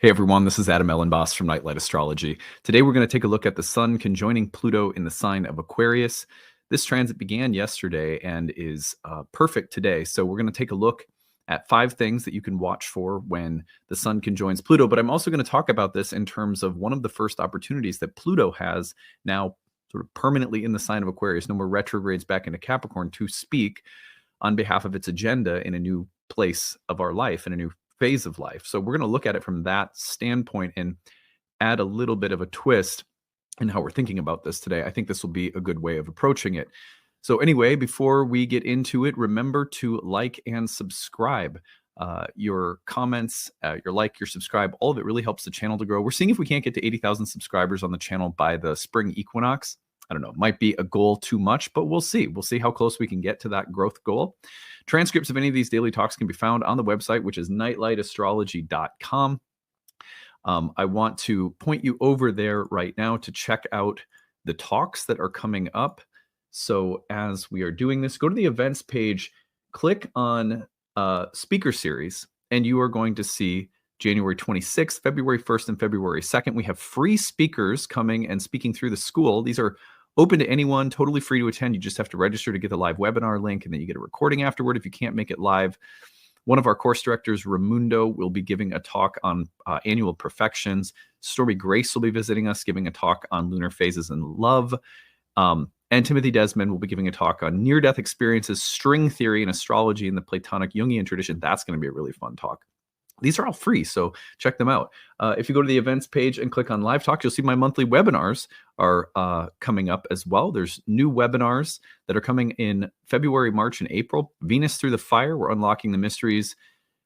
Hey everyone, this is Adam Elenbaas from Nightlight Astrology. Today we're going to take a look at the Sun conjoining Pluto in the sign of Aquarius. This transit began yesterday and is perfect today. So we're going to take a look at 5 things that you can watch for when the Sun conjoins Pluto. But I'm also going to talk about this in terms of one of the first opportunities that Pluto has now sort of permanently in the sign of Aquarius, no more retrogrades back into Capricorn, to speak on behalf of its agenda in a new place of our life, in a new phase of life. So we're going to look at it from that standpoint and add a little bit of a twist in how we're thinking about this today. I think this will be a good way of approaching it. So anyway, before we get into it, remember to like and subscribe. Your comments, your like, your subscribe, all of it really helps the channel to grow. We're seeing if we can't get to 80,000 subscribers on the channel by the spring equinox. I don't know, might be a goal too much, but we'll see. We'll see how close we can get to that growth goal. Transcripts of any of these daily talks can be found on the website, which is nightlightastrology.com. I want to point you over there right now to check out the talks that are coming up. So as we are doing this, go to the events page, click on speaker series, and you are going to see January 26th, February 1st, and February 2nd. We have free speakers coming and speaking through the school. These are open to anyone, totally free to attend. You just have to register to get the live webinar link, and then you get a recording afterward if you can't make it live. One of our course directors, Raimundo, will be giving a talk on annual perfections. Stormy Grace will be visiting us, giving a talk on lunar phases and love. And Timothy Desmond will be giving a talk on near-death experiences, string theory, and astrology in the Platonic Jungian tradition. That's going to be a really fun talk. These are all free, so check them out. If you go to the events page and click on live talk, you'll see my monthly webinars are coming up as well. There's new webinars that are coming in February, March, and April. Venus through the fire, we're unlocking the mysteries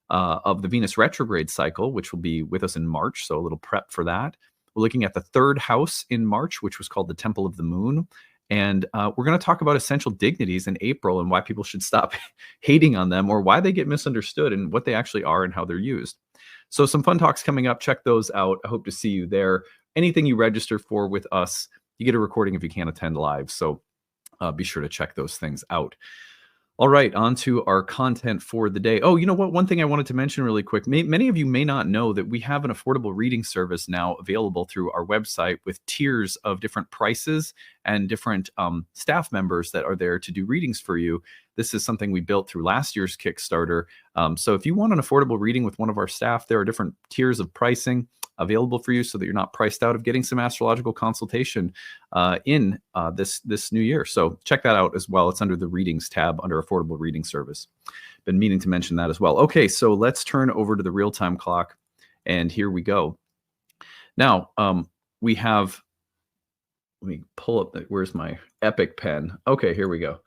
of the Venus retrograde cycle, which will be with us in March, so a little prep for that. We're looking at the 3rd house in March, which was called the Temple of the Moon. And we're going to talk about essential dignities in April and why people should stop hating on them, or why they get misunderstood and what they actually are and how they're used. So some fun talks coming up. Check those out. I hope to see you there. Anything you register for with us, you get a recording if you can't attend live. So be sure to check those things out. All right, on to our content for the day. Oh, you know what? One thing I wanted to mention really quick. Many of you may not know that we have an affordable reading service now available through our website with tiers of different prices and different staff members that are there to do readings for you. This is something we built through last year's Kickstarter. So if you want an affordable reading with one of our staff, there are different tiers of pricing available for you so that you're not priced out of getting some astrological consultation in this new year. So check that out as well. It's under the readings tab under affordable reading service. Been meaning to mention that as well. Okay, so let's turn over to the real-time clock, and here we go. Now we have, let me pull up, where's my epic pen? Okay, here we go.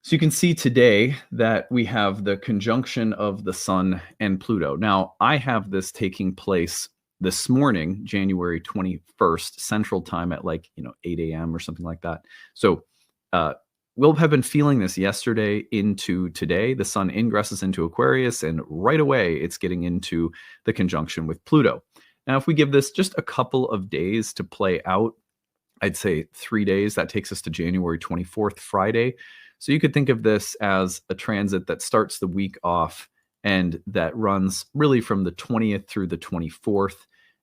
So you can see today that we have the conjunction of the Sun and Pluto. Now, I have this taking place this morning, January 21st, Central Time at 8 a.m. or something like that. So we'll have been feeling this yesterday into today. The Sun ingresses into Aquarius, and right away it's getting into the conjunction with Pluto. Now, if we give this just a couple of days to play out, I'd say 3 days, that takes us to January 24th, Friday. So you could think of this as a transit that starts the week off and that runs really from the 20th through the 24th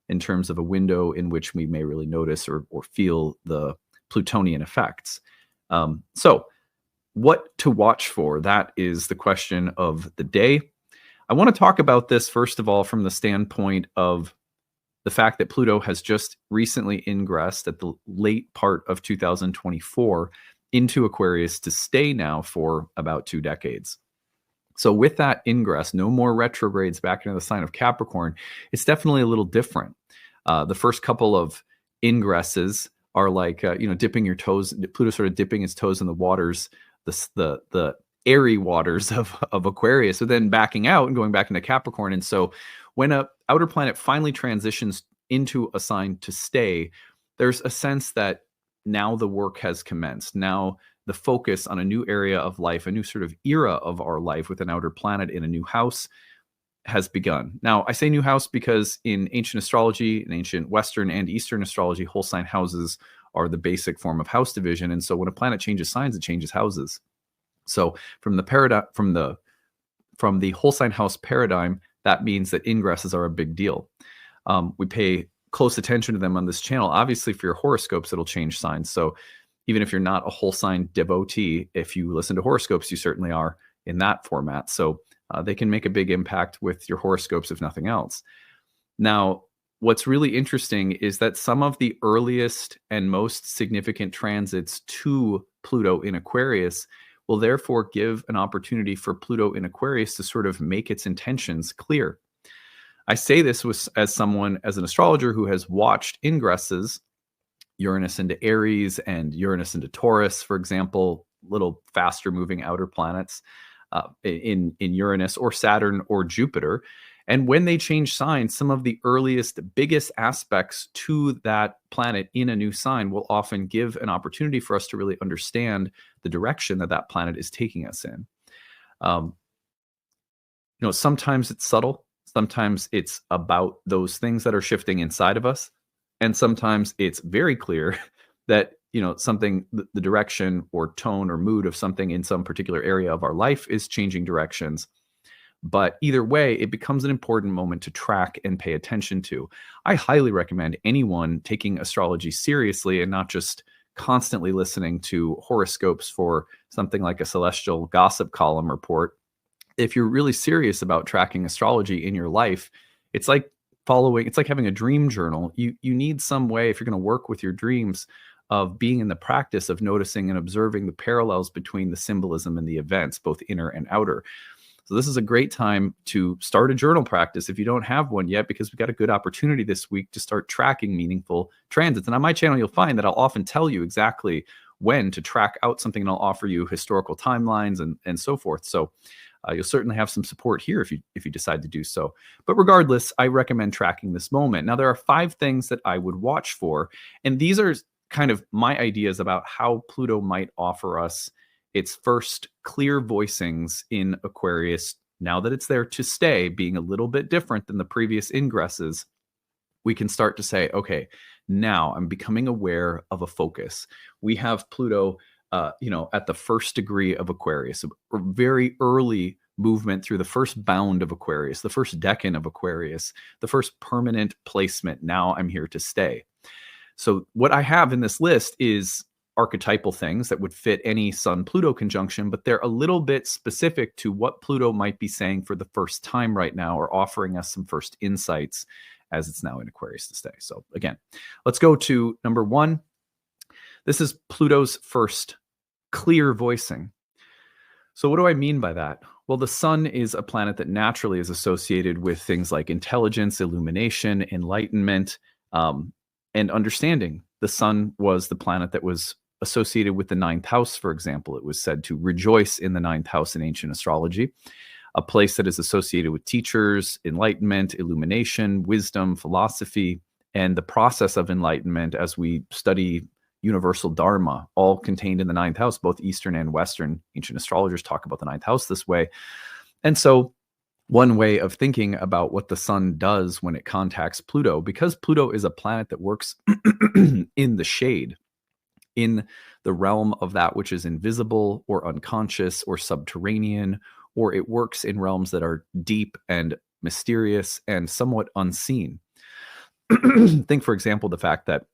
in terms of a window in which we may really notice or feel the Plutonian effects. So what to watch for? That is the question of the day. I want to talk about this, first of all, from the standpoint of the fact that Pluto has just recently ingressed at the late part of 2024 into Aquarius to stay now for about 2 decades. So with that ingress, no more retrogrades back into the sign of Capricorn, it's definitely a little different. The first couple of ingresses are like, dipping your toes, Pluto sort of dipping its toes in the waters, the airy waters of Aquarius, so then backing out and going back into Capricorn. And so when a outer planet finally transitions into a sign to stay, there's a sense that now the work has commenced. Now the focus on a new area of life, a new sort of era of our life with an outer planet in a new house has begun. Now, I say new house because in ancient astrology, in ancient Western and Eastern astrology, whole sign houses are the basic form of house division. And so when a planet changes signs, it changes houses. So from the paradigm, from the whole sign house paradigm, that means that ingresses are a big deal. We pay close attention to them on this channel. Obviously, for your horoscopes, it'll change signs. So even if you're not a whole sign devotee, if you listen to horoscopes, you certainly are in that format. So they can make a big impact with your horoscopes, if nothing else. Now, what's really interesting is that some of the earliest and most significant transits to Pluto in Aquarius will therefore give an opportunity for Pluto in Aquarius to sort of make its intentions clear. I say this as an astrologer who has watched ingresses, Uranus into Aries and Uranus into Taurus, for example, little faster moving outer planets in Uranus or Saturn or Jupiter. And when they change signs, some of the earliest, biggest aspects to that planet in a new sign will often give an opportunity for us to really understand the direction that that planet is taking us in. Sometimes it's subtle. Sometimes it's about those things that are shifting inside of us. And sometimes it's very clear that, something, the direction or tone or mood of something in some particular area of our life is changing directions. But either way, it becomes an important moment to track and pay attention to. I highly recommend anyone taking astrology seriously and not just constantly listening to horoscopes for something like a celestial gossip column report. If you're really serious about tracking astrology in your life, it's like having a dream journal. You need some way, if you're going to work with your dreams, of being in the practice of noticing and observing the parallels between the symbolism and the events, both inner and outer. So this is a great time to start a journal practice if you don't have one yet, because we've got a good opportunity this week to start tracking meaningful transits. And on my channel, you'll find that I'll often tell you exactly when to track out something, and I'll offer you historical timelines and so forth. So you'll certainly have some support here if you decide to do so. But regardless, I recommend tracking this moment. Now, there are 5 things that I would watch for, and these are kind of my ideas about how Pluto might offer us its first clear voicings in Aquarius. Now that it's there to stay, being a little bit different than the previous ingresses, we can start to say, okay, now I'm becoming aware of a focus. We have Pluto, at the first degree of Aquarius, a very early movement through the first bound of Aquarius, the first decan of Aquarius, the first permanent placement. Now I'm here to stay. So what I have in this list is archetypal things that would fit any Sun-Pluto conjunction, but they're a little bit specific to what Pluto might be saying for the first time right now, or offering us some first insights as it's now in Aquarius to stay. So again, let's go to number 1. This is Pluto's first clear voicing. So what do I mean by that? Well, the sun is a planet that naturally is associated with things like intelligence, illumination, enlightenment, and understanding. The sun was the planet that was associated with the 9th house, for example. It was said to rejoice in the 9th house in ancient astrology, a place that is associated with teachers, enlightenment, illumination, wisdom, philosophy, and the process of enlightenment as we study universal dharma, all contained in the 9th house. Both Eastern and Western ancient astrologers talk about the 9th house this way. And so one way of thinking about what the sun does when it contacts Pluto, because Pluto is a planet that works in the shade, in the realm of that which is invisible or unconscious or subterranean, or it works in realms that are deep and mysterious and somewhat unseen. Think, for example, the fact that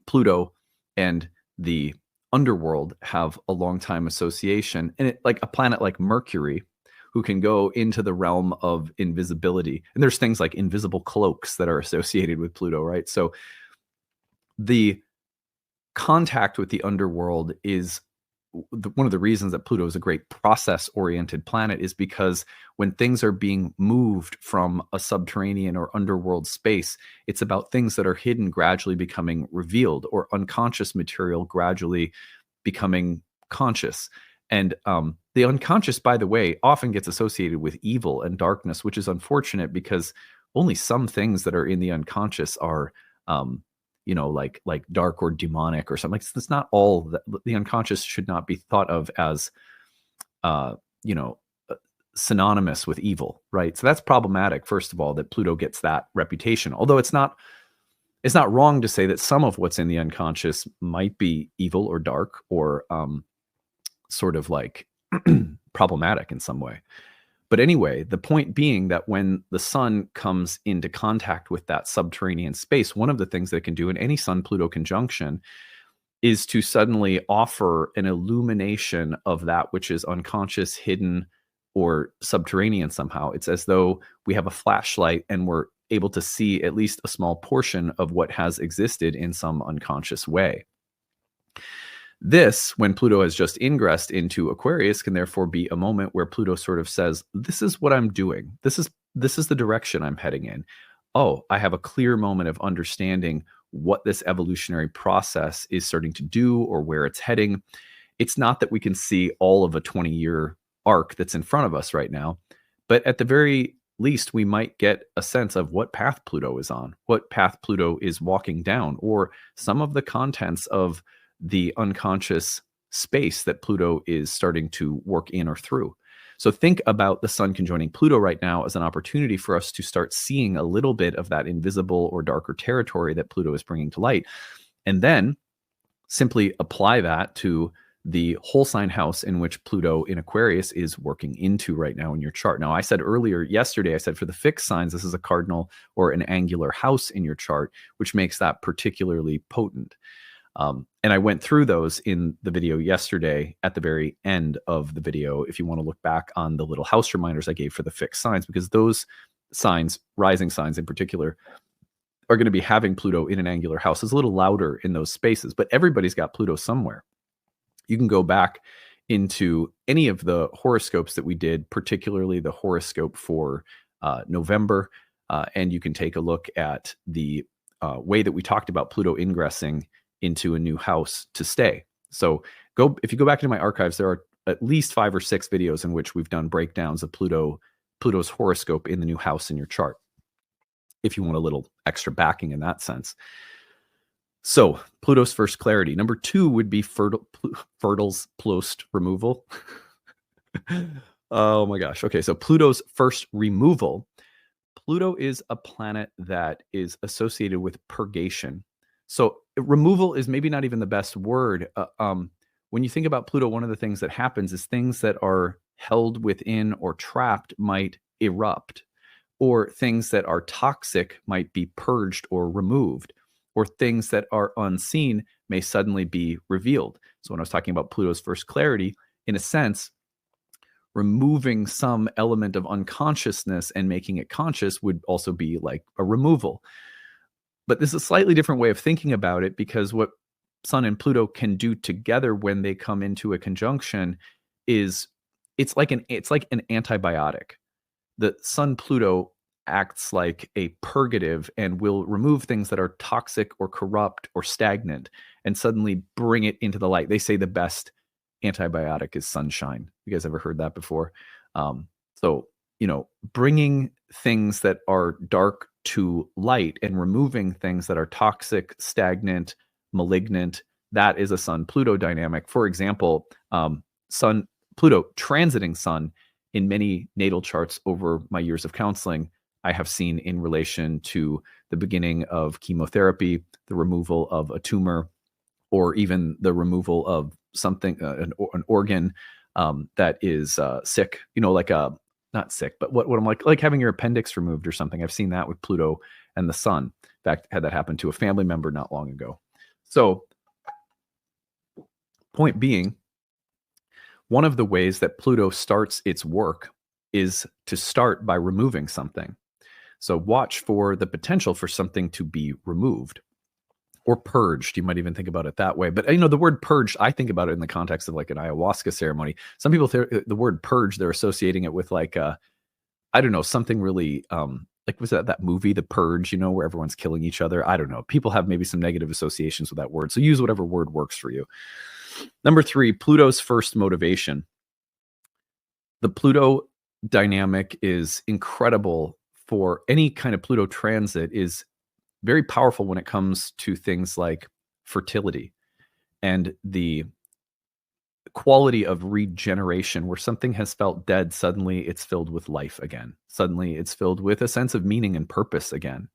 Pluto and the underworld have a long time association, and like a planet like Mercury, who can go into the realm of invisibility. And there's things like invisible cloaks that are associated with Pluto, right? So the contact with the underworld is one of the reasons that Pluto is a great process-oriented planet, is because when things are being moved from a subterranean or underworld space, it's about things that are hidden gradually becoming revealed, or unconscious material gradually becoming conscious. And the unconscious, by the way, often gets associated with evil and darkness, which is unfortunate, because only some things that are in the unconscious are like dark or demonic or something. Like, it's not all that. The unconscious should not be thought of as synonymous with evil, right? So that's problematic, first of all, that Pluto gets that reputation. Although it's not wrong to say that some of what's in the unconscious might be evil or dark or sort of like problematic in some way. But anyway, the point being that when the sun comes into contact with that subterranean space, one of the things that it can do in any Sun-Pluto conjunction is to suddenly offer an illumination of that which is unconscious, hidden, or subterranean somehow. It's as though we have a flashlight and we're able to see at least a small portion of what has existed in some unconscious way. This, when Pluto has just ingressed into Aquarius, can therefore be a moment where Pluto sort of says, this is what I'm doing. This is the direction I'm heading in. Oh, I have a clear moment of understanding what this evolutionary process is starting to do or where it's heading. It's not that we can see all of a 20-year arc that's in front of us right now, but at the very least, we might get a sense of what path Pluto is on, what path Pluto is walking down, or some of the contents of the unconscious space that Pluto is starting to work in or through. So think about the sun conjoining Pluto right now as an opportunity for us to start seeing a little bit of that invisible or darker territory that Pluto is bringing to light. And then simply apply that to the whole sign house in which Pluto in Aquarius is working into right now in your chart. Now, I said earlier yesterday, I said for the fixed signs, this is a cardinal or an angular house in your chart, which makes that particularly potent. And I went through those in the video yesterday at the very end of the video, if you want to look back on the little house reminders I gave for the fixed signs, because those signs, rising signs in particular, are going to be having Pluto in an angular house. It's a little louder in those spaces, but everybody's got Pluto somewhere. You can go back into any of the horoscopes that we did, particularly the horoscope for November, and you can take a look at the way that we talked about Pluto ingressing into a new house to stay. So if you go back into my archives, there are at least 5 or 6 videos in which we've done breakdowns of Pluto's horoscope in the new house in your chart, if you want a little extra backing in that sense. So Pluto's first clarity. Number 2 would be Fertile's Plost removal. Oh my gosh. Okay, so Pluto's first removal. Pluto is a planet that is associated with purgation. So removal is maybe not even the best word. When you think about Pluto, one of the things that happens is things that are held within or trapped might erupt, or things that are toxic might be purged or removed, or things that are unseen may suddenly be revealed. So when I was talking about Pluto's first clarity, in a sense, removing some element of unconsciousness and making it conscious would also be like a removal. But this is a slightly different way of thinking about it, because what Sun and Pluto can do together when they come into a conjunction is it's like an antibiotic. The Sun Pluto acts like a purgative and will remove things that are toxic or corrupt or stagnant and suddenly bring it into the light. They say the best antibiotic is sunshine. You guys ever heard that before? So, bringing things that are dark to light and removing things that are toxic, stagnant, malignant, that is a Sun-Pluto dynamic. For example, Pluto transiting Sun in many natal charts over my years of counseling, I have seen in relation to the beginning of chemotherapy, the removal of a tumor, or even the removal of something, an organ that is sick, not sick, but what I'm like having your appendix removed or something. I've seen that with Pluto and the Sun. In fact, had that happen to a family member not long ago. So point being, one of the ways that Pluto starts its work is to start by removing something. So watch for the potential for something to be removed or purged. You might even think about it that way. But the word purged, I think about it in the context of like an ayahuasca ceremony. Some people, the word purge, they're associating it with like, I don't know, something really, like was that movie, The Purge, where everyone's killing each other? I don't know. People have maybe some negative associations with that word. So use whatever word works for you. Number 3, Pluto's first motivation. The Pluto dynamic is incredible for any kind of Pluto transit, is very powerful when it comes to things like fertility and the quality of regeneration, where something has felt dead, suddenly it's filled with life again. Suddenly it's filled with a sense of meaning and purpose again.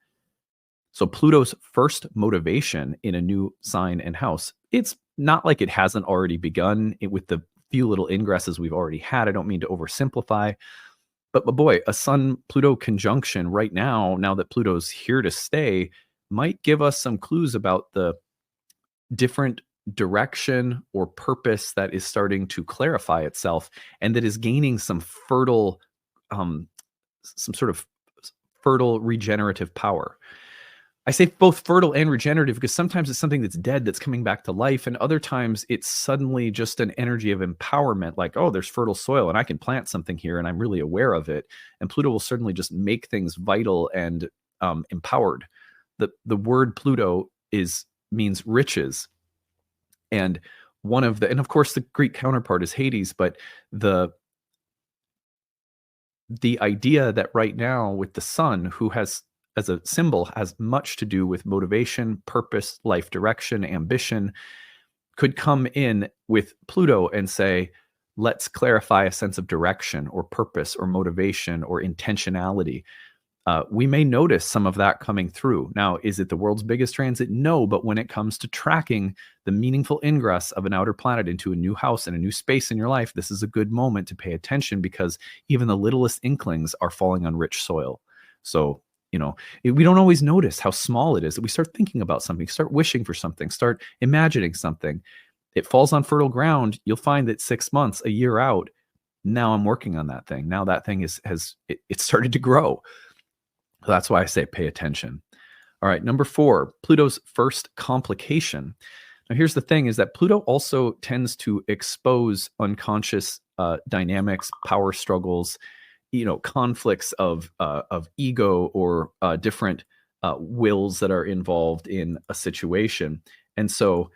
So Pluto's first motivation in a new sign and house, it's not like it hasn't already begun with the few little ingresses we've already had. I don't mean to oversimplify, but boy, a Sun Pluto conjunction right now that Pluto's here to stay, might give us some clues about the different direction or purpose that is starting to clarify itself and that is gaining some fertile, um, some sort of fertile regenerative power. I say both fertile and regenerative because sometimes it's something that's dead that's coming back to life, and other times it's suddenly just an energy of empowerment, like, oh, there's fertile soil and I can plant something here and I'm really aware of it. And Pluto will certainly just make things vital and empowered. The word Pluto means riches, and and of course the Greek counterpart is Hades, but the idea that right now with the sun, who has as a symbol has much to do with motivation, purpose, life direction, ambition, could come in with Pluto and say, let's clarify a sense of direction or purpose or motivation or intentionality. We may notice some of that coming through. Now, is it the world's biggest transit? No, but when it comes to tracking the meaningful ingress of an outer planet into a new house and a new space in your life, this is a good moment to pay attention because even the littlest inklings are falling on rich soil. So, we don't always notice how small it is that we start thinking about something, start wishing for something, start imagining something. It falls on fertile ground. You'll find that 6 months, a year out, now I'm working on that thing. Now that thing has started to grow. That's why I say pay attention. All right, number 4, Pluto's first complication. Now, here's the thing is that Pluto also tends to expose unconscious dynamics, power struggles, conflicts of ego or different wills that are involved in a situation. And so,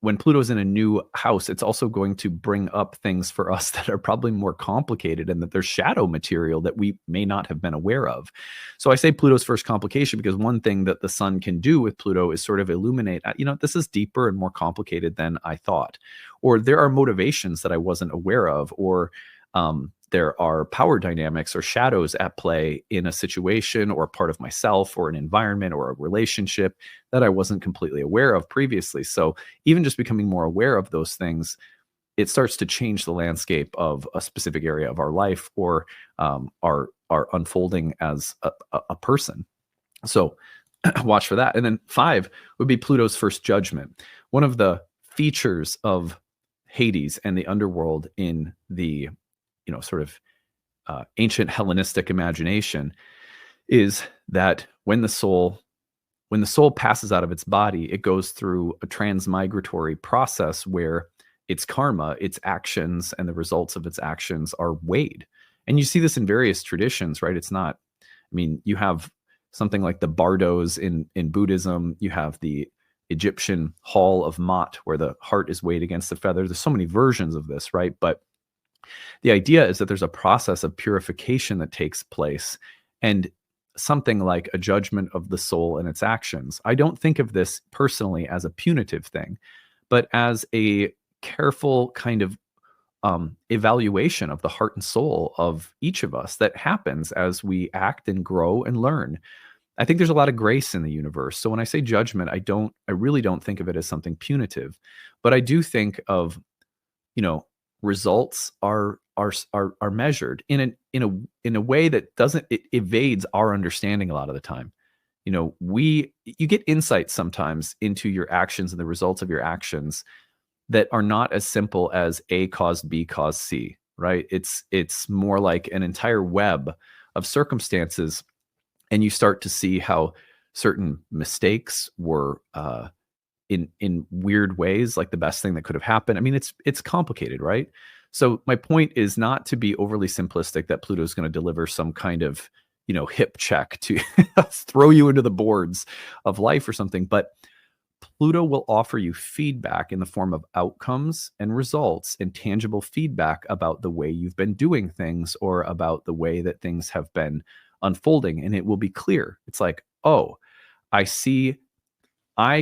when Pluto's in a new house, it's also going to bring up things for us that are probably more complicated and that there's shadow material that we may not have been aware of. So I say Pluto's first complication because one thing that the sun can do with Pluto is sort of illuminate, this is deeper and more complicated than I thought. Or there are motivations that I wasn't aware of, or there are power dynamics or shadows at play in a situation or a part of myself or an environment or a relationship that I wasn't completely aware of previously. So even just becoming more aware of those things, it starts to change the landscape of a specific area of our life or our unfolding as a person. So watch for that. And then 5 would be Pluto's first judgment. One of the features of Hades and the underworld in the sort of ancient Hellenistic imagination is that when the soul passes out of its body, it goes through a transmigratory process where its karma, its actions, and the results of its actions are weighed. And you see this in various traditions, right? You have something like the bardos in Buddhism. You have the Egyptian Hall of Mot, where the heart is weighed against the feather. There's so many versions of this, right? But the idea is that there's a process of purification that takes place and something like a judgment of the soul and its actions. I don't think of this personally as a punitive thing, but as a careful kind of evaluation of the heart and soul of each of us that happens as we act and grow and learn. I think there's a lot of grace in the universe. So when I say judgment, I really don't think of it as something punitive, but I do think of, results are measured in a way that it evades our understanding a lot of the time. You get insight sometimes into your actions and the results of your actions that are not as simple as A caused B caused C, right? It's more like an entire web of circumstances, and you start to see how certain mistakes were in weird ways, like the best thing that could have happened. It's complicated, right? So my point is not to be overly simplistic that Pluto is going to deliver some kind of, hip check to throw you into the boards of life or something. But Pluto will offer you feedback in the form of outcomes and results and tangible feedback about the way you've been doing things or about the way that things have been unfolding. And it will be clear. It's like, oh, I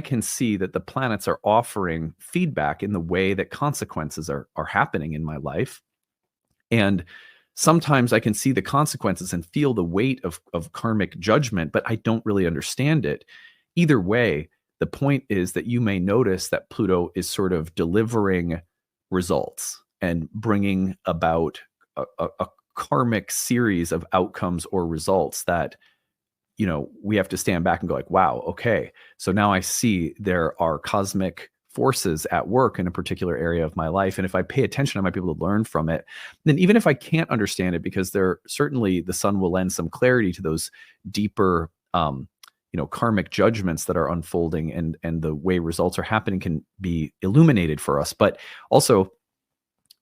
can see that the planets are offering feedback in the way that consequences are happening in my life. And sometimes I can see the consequences and feel the weight of karmic judgment, but I don't really understand it. Either way, the point is that you may notice that Pluto is sort of delivering results and bringing about a karmic series of outcomes or results that, you know, we have to stand back and go like, wow, okay, so now I see there are cosmic forces at work in a particular area of my life. And if I pay attention, I might be able to learn from it. Then even if I can't understand it, because there certainly the sun will lend some clarity to those deeper, you know, karmic judgments that are unfolding, and the way results are happening can be illuminated for us. But also,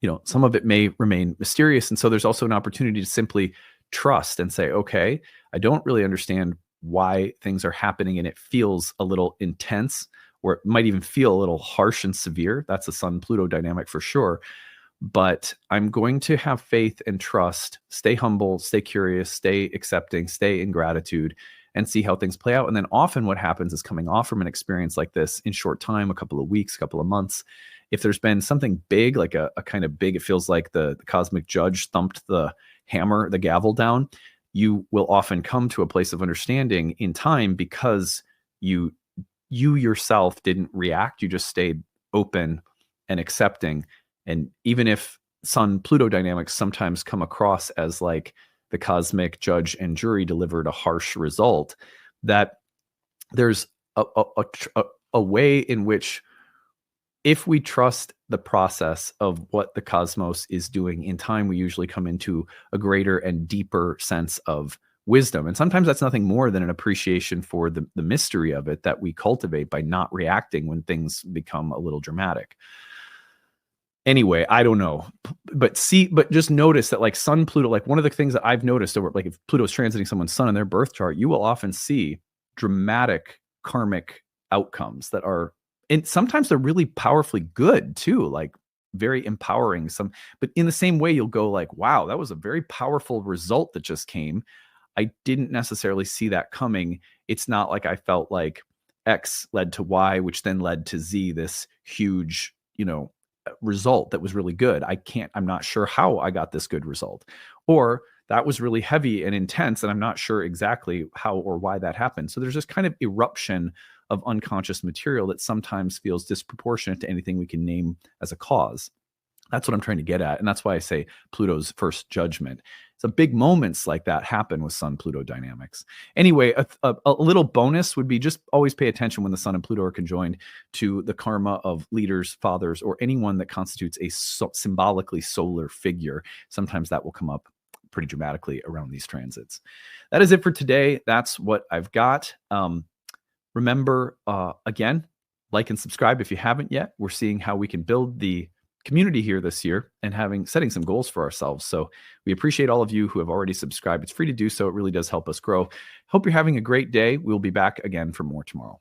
you know, some of it may remain mysterious. And so there's also an opportunity to simply trust and say, okay, I don't really understand why things are happening, and it feels a little intense, or it might even feel a little harsh and severe. That's a Sun Pluto dynamic for sure. But I'm going to have faith and trust, stay humble, stay curious, stay accepting, stay in gratitude, and see how things play out. And then often what happens is, coming off from an experience like this in short time, a couple of weeks, a couple of months, if there's been something big, like a kind of big, it feels like the cosmic judge thumped the hammer, the gavel down, you will often come to a place of understanding in time, because you yourself didn't react. You just stayed open and accepting. And even if Sun Pluto dynamics sometimes come across as like the cosmic judge and jury delivered a harsh result, that there's a way in which, if we trust the process of what the cosmos is doing in time, we usually come into a greater and deeper sense of wisdom. And sometimes that's nothing more than an appreciation for the mystery of it that we cultivate by not reacting when things become a little dramatic. Anyway, I don't know, but just notice that, like, Sun Pluto, like, one of the things that I've noticed over, like, if Pluto is transiting someone's sun in their birth chart, you will often see dramatic karmic outcomes that are, and sometimes they're really powerfully good too, like very empowering. But in the same way, you'll go like, wow, that was a very powerful result that just came. I didn't necessarily see that coming. It's not like I felt like X led to Y, which then led to Z, this huge, you know, result that was really good. I'm not sure how I got this good result. Or that was really heavy and intense, and I'm not sure exactly how or why that happened. So there's this kind of eruption of unconscious material that sometimes feels disproportionate to anything we can name as a cause. That's what I'm trying to get at. And that's why I say Pluto's first judgment. So big moments like that happen with Sun Pluto dynamics. Anyway, a little bonus would be, just always pay attention when the Sun and Pluto are conjoined to the karma of leaders, fathers, or anyone that constitutes a symbolically solar figure. Sometimes that will come up pretty dramatically around these transits. That is it for today. That's what I've got. Remember, again, like and subscribe if you haven't yet. We're seeing how we can build the community here this year and setting some goals for ourselves. So we appreciate all of you who have already subscribed. It's free to do so. It really does help us grow. Hope you're having a great day. We'll be back again for more tomorrow.